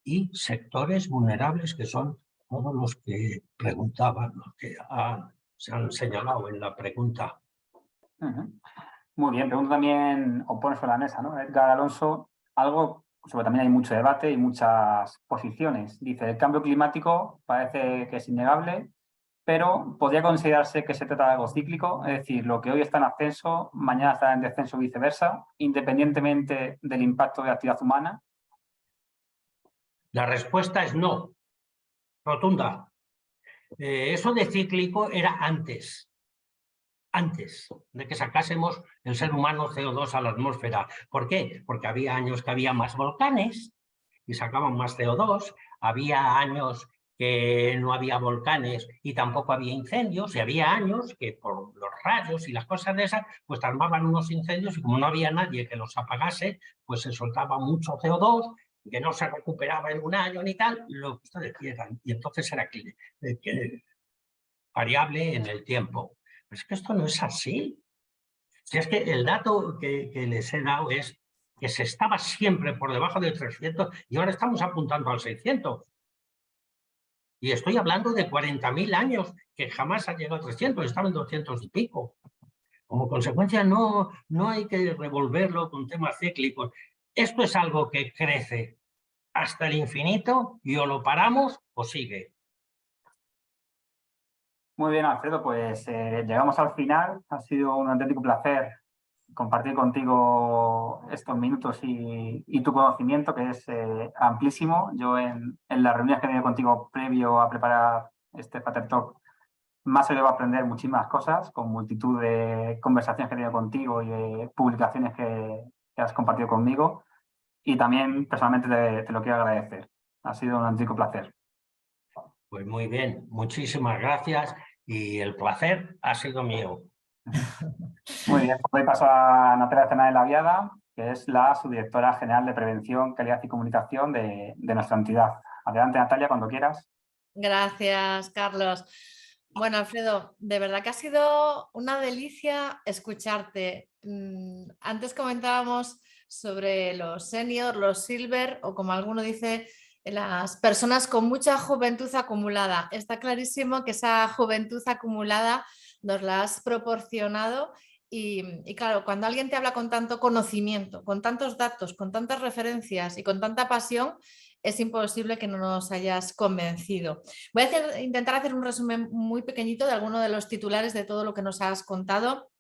y sectores vulnerables que son todos los que preguntaban, los que se han señalado en la pregunta. Muy bien, pregunta también, o pone sobre la mesa, ¿no? Edgar Alonso, algo sobre también hay mucho debate y muchas posiciones. Dice, el cambio climático parece que es innegable, pero podría considerarse que se trata de algo cíclico, es decir, lo que hoy está en ascenso, mañana estará en descenso o viceversa, independientemente del impacto de la actividad humana. La respuesta es no, rotunda. Eso de cíclico era antes de que sacásemos el ser humano CO2 a la atmósfera. ¿Por qué? Porque había años que había más volcanes y sacaban más CO2, había años que no había volcanes y tampoco había incendios, y había años que por los rayos y las cosas de esas, pues armaban unos incendios y como no había nadie que los apagase, pues se soltaba mucho CO2, que no se recuperaba en un año ni tal, lo que ustedes quieran. Y entonces era variable en el tiempo. Pero es que esto no es así. Si es que el dato que les he dado es que se estaba siempre por debajo de 300 y ahora estamos apuntando al 600. Y estoy hablando de 40.000 años que jamás han llegado a 300, estaban en 200 y pico. Como consecuencia no hay que revolverlo con temas cíclicos. Esto es algo que crece hasta el infinito y o lo paramos o sigue. Muy bien, Alfredo, pues llegamos al final. Ha sido un auténtico placer compartir contigo estos minutos y tu conocimiento, que es amplísimo. Yo en las reuniones que he tenido contigo previo a preparar este Pater Talk, más he a aprender muchísimas cosas, con multitud de conversaciones que he tenido contigo y de publicaciones que has compartido conmigo. Y también personalmente te lo quiero agradecer. Ha sido un auténtico placer. Pues muy bien, muchísimas gracias y el placer ha sido mío. Muy bien, pues doy paso a Natalia Fernández Laviada, que es la subdirectora general de Prevención, Calidad y Comunicación de nuestra entidad. Adelante, Natalia, cuando quieras. Gracias, Carlos. Bueno, Alfredo, de verdad que ha sido una delicia escucharte. Antes comentábamos sobre los senior, los silver o como alguno dice, las personas con mucha juventud acumulada. Está clarísimo que esa juventud acumulada nos la has proporcionado y claro, cuando alguien te habla con tanto conocimiento, con tantos datos, con tantas referencias y con tanta pasión, es imposible que no nos hayas convencido. Voy a intentar hacer un resumen muy pequeñito de alguno de los titulares de todo lo que nos has contado.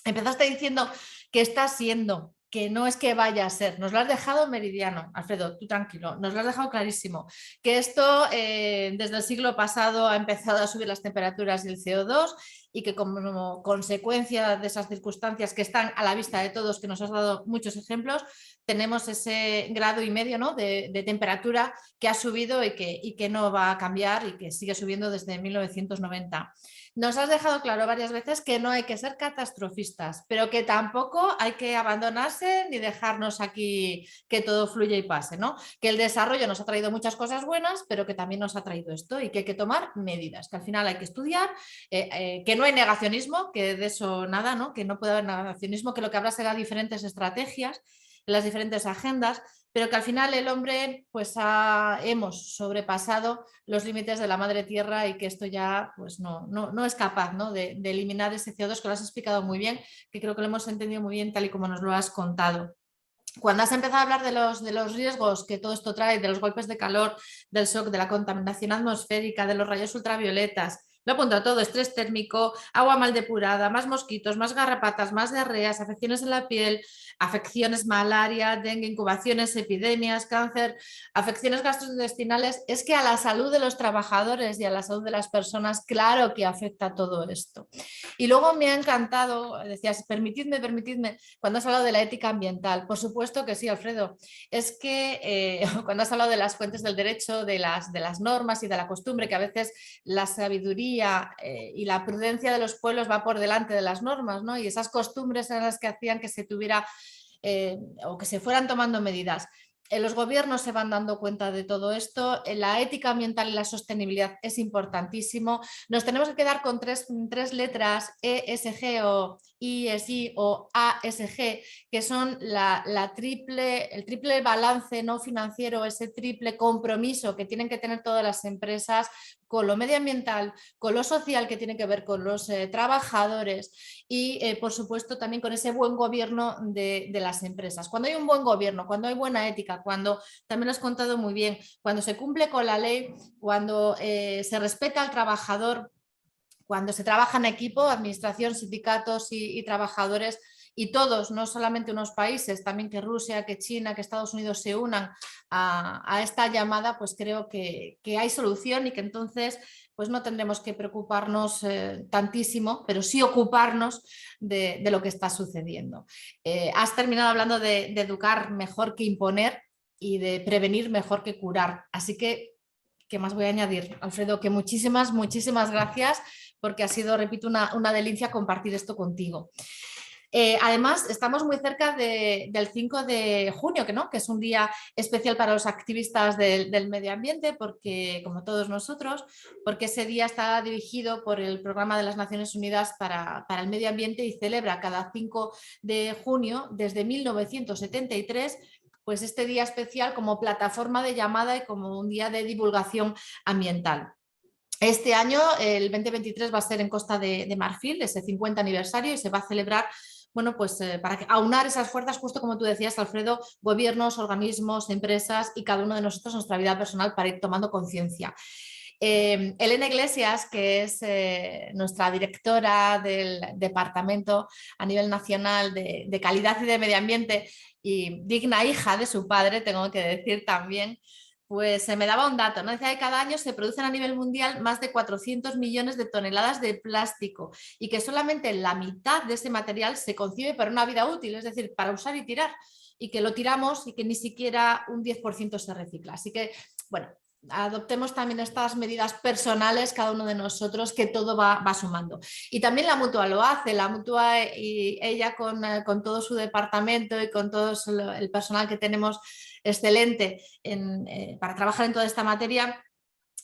Empezaste diciendo que está siendo, que no es que vaya a ser, nos lo has dejado meridiano, Alfredo, tú tranquilo, nos lo has dejado clarísimo, que esto desde el siglo pasado ha empezado a subir las temperaturas y el CO2 y que como consecuencia de esas circunstancias que están a la vista de todos, que nos has dado muchos ejemplos, tenemos ese 1,5 grados, ¿no? de temperatura que ha subido y que no va a cambiar y que sigue subiendo desde 1990. Nos has dejado claro varias veces que no hay que ser catastrofistas, pero que tampoco hay que abandonarse ni dejarnos aquí que todo fluya y pase, ¿no? Que el desarrollo nos ha traído muchas cosas buenas, pero que también nos ha traído esto y que hay que tomar medidas, que al final hay que estudiar, que no hay negacionismo, que de eso nada, ¿no? Que no puede haber negacionismo, que lo que habrá será diferentes estrategias, las diferentes agendas, pero que al final el hombre pues hemos sobrepasado los límites de la madre tierra y que esto ya pues no es capaz, ¿no? de eliminar ese CO2, que lo has explicado muy bien, que creo que lo hemos entendido muy bien tal y como nos lo has contado. Cuando has empezado a hablar de los riesgos que todo esto trae, de los golpes de calor, del shock, de la contaminación atmosférica, de los rayos ultravioletas, lo apunto a todo: estrés térmico, agua mal depurada, más mosquitos, más garrapatas, más diarreas, afecciones en la piel, afecciones, malaria, dengue, incubaciones, epidemias, cáncer, afecciones gastrointestinales. Es que a la salud de los trabajadores y a la salud de las personas, claro que afecta todo esto. Y luego me ha encantado, decías, permitidme, cuando has hablado de la ética ambiental. Por supuesto que sí, Alfredo. Es que cuando has hablado de las fuentes del derecho, de las normas y de la costumbre, que a veces la sabiduría y la prudencia de los pueblos va por delante de las normas, ¿no? Y esas costumbres eran las que hacían que se tuviera o que se fueran tomando medidas. Los gobiernos se van dando cuenta de todo esto, la ética ambiental y la sostenibilidad es importantísimo. Nos tenemos que quedar con tres letras, ESG o ESG o ASG, que son el triple balance no financiero, ese triple compromiso que tienen que tener todas las empresas con lo medioambiental, con lo social, que tiene que ver con los trabajadores y, por supuesto, también con ese buen gobierno de las empresas. Cuando hay un buen gobierno, cuando hay buena ética, cuando, también lo has contado muy bien, cuando se cumple con la ley, cuando se respeta al trabajador, cuando se trabaja en equipo, administración, sindicatos y trabajadores, y todos, no solamente unos países, también que Rusia, que China, que Estados Unidos se unan a esta llamada, pues creo que hay solución y que entonces pues no tendremos que preocuparnos tantísimo, pero sí ocuparnos de lo que está sucediendo. Has terminado hablando de educar mejor que imponer y de prevenir mejor que curar. Así que, ¿qué más voy a añadir, Alfredo? Que muchísimas gracias, porque ha sido, repito, una delicia compartir esto contigo. Además, estamos muy cerca del 5 de junio, que es un día especial para los activistas del medio ambiente, porque, como todos nosotros, porque ese día está dirigido por el Programa de las Naciones Unidas para el Medio Ambiente y celebra cada 5 de junio, desde 1973, pues este día especial como plataforma de llamada y como un día de divulgación ambiental. Este año, el 2023, va a ser en Costa de Marfil, ese 50 aniversario, y se va a celebrar, bueno, pues para aunar esas fuerzas, justo como tú decías, Alfredo, gobiernos, organismos, empresas y cada uno de nosotros en nuestra vida personal para ir tomando conciencia. Elena Iglesias, que es nuestra directora del departamento a nivel nacional de calidad y de medio ambiente y digna hija de su padre, tengo que decir también, pues se me daba un dato, ¿no? Decía que cada año se producen a nivel mundial más de 400 millones de toneladas de plástico y que solamente la mitad de ese material se concibe para una vida útil, es decir, para usar y tirar, y que lo tiramos y que ni siquiera un 10% se recicla. Así que, bueno, adoptemos también estas medidas personales cada uno de nosotros, que todo va sumando. Y también la Mutua lo hace, la Mutua y ella con todo su departamento y con todo el personal que tenemos excelente para trabajar en toda esta materia,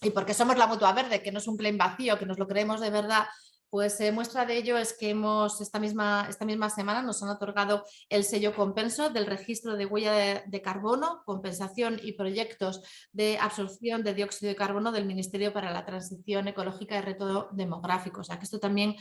y porque somos la Mutua Verde, que no es un claim vacío, que nos lo creemos de verdad, pues muestra de ello es que esta misma semana nos han otorgado el sello Compenso del registro de huella de carbono, compensación y proyectos de absorción de dióxido de carbono del Ministerio para la Transición Ecológica y Reto Demográfico. O sea que esto también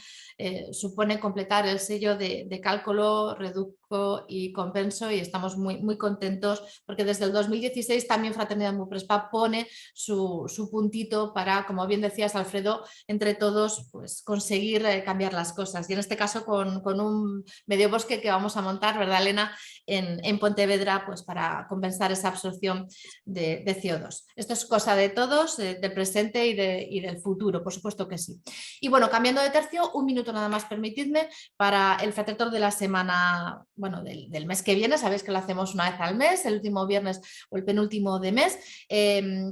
supone completar el sello de cálculo, reduzco y compenso, y estamos muy contentos porque desde el 2016 también Fraternidad Muprespa pone su puntito para, como bien decías, Alfredo, entre todos pues conseguir cambiar las cosas, y en este caso con un medio bosque que vamos a montar, ¿verdad, Elena?, en Pontevedra, pues para compensar esa absorción de CO2. Esto es cosa de todos, del presente y del futuro, por supuesto que sí. Y bueno, cambiando de tercio, un minuto nada más, permitidme, para el Fratrector de la semana, bueno, del mes que viene. Sabéis que lo hacemos una vez al mes, el último viernes o el penúltimo de mes.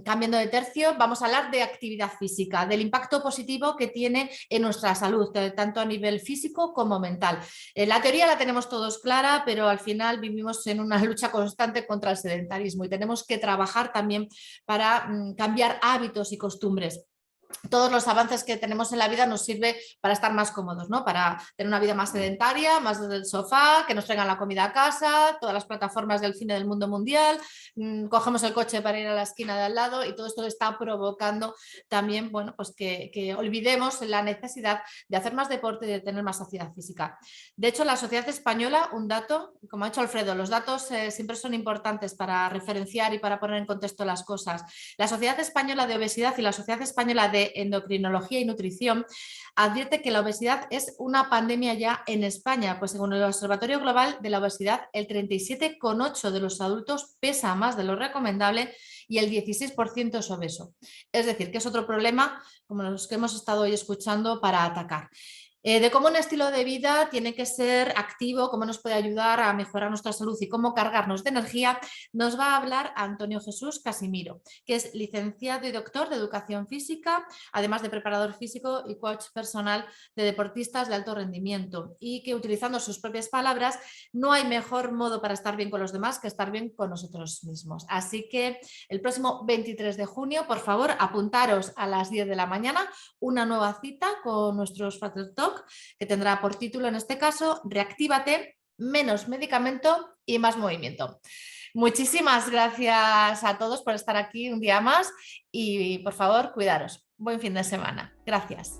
Cambiando de tercio, vamos a hablar de actividad física, del impacto positivo que tiene en nuestra salud, tanto a nivel físico como mental. La teoría la tenemos todos clara, pero al final vivimos en una lucha constante contra el sedentarismo y tenemos que trabajar también para cambiar hábitos y costumbres. Todos los avances que tenemos en la vida nos sirve para estar más cómodos, ¿no? Para tener una vida más sedentaria, más desde el sofá, que nos traigan la comida a casa, todas las plataformas del cine del mundo mundial, cogemos el coche para ir a la esquina de al lado, y todo esto está provocando también, bueno, pues que olvidemos la necesidad de hacer más deporte y de tener más actividad física. De hecho, la sociedad española, un dato, como ha dicho Alfredo, los datos siempre son importantes para referenciar y para poner en contexto las cosas. La Sociedad Española de Obesidad y la Sociedad Española de Endocrinología y Nutrición advierte que la obesidad es una pandemia ya en España, pues según el Observatorio Global de la Obesidad, el 37,8% de los adultos pesa más de lo recomendable y el 16% es obeso. Es decir, que es otro problema, como los que hemos estado hoy escuchando, para atacar. De cómo un estilo de vida tiene que ser activo, cómo nos puede ayudar a mejorar nuestra salud y cómo cargarnos de energía, nos va a hablar Antonio Jesús Casimiro, que es licenciado y doctor de Educación Física, además de preparador físico y coach personal de deportistas de alto rendimiento, y que, utilizando sus propias palabras, no hay mejor modo para estar bien con los demás que estar bien con nosotros mismos. Así que el próximo 23 de junio, por favor, apuntaros a las 10 de la mañana, una nueva cita con nuestros Frater Talk, que tendrá por título, en este caso, Reactívate, menos medicamento y más movimiento. Muchísimas gracias a todos por estar aquí un día más y, por favor, cuidaros. Buen fin de semana. Gracias.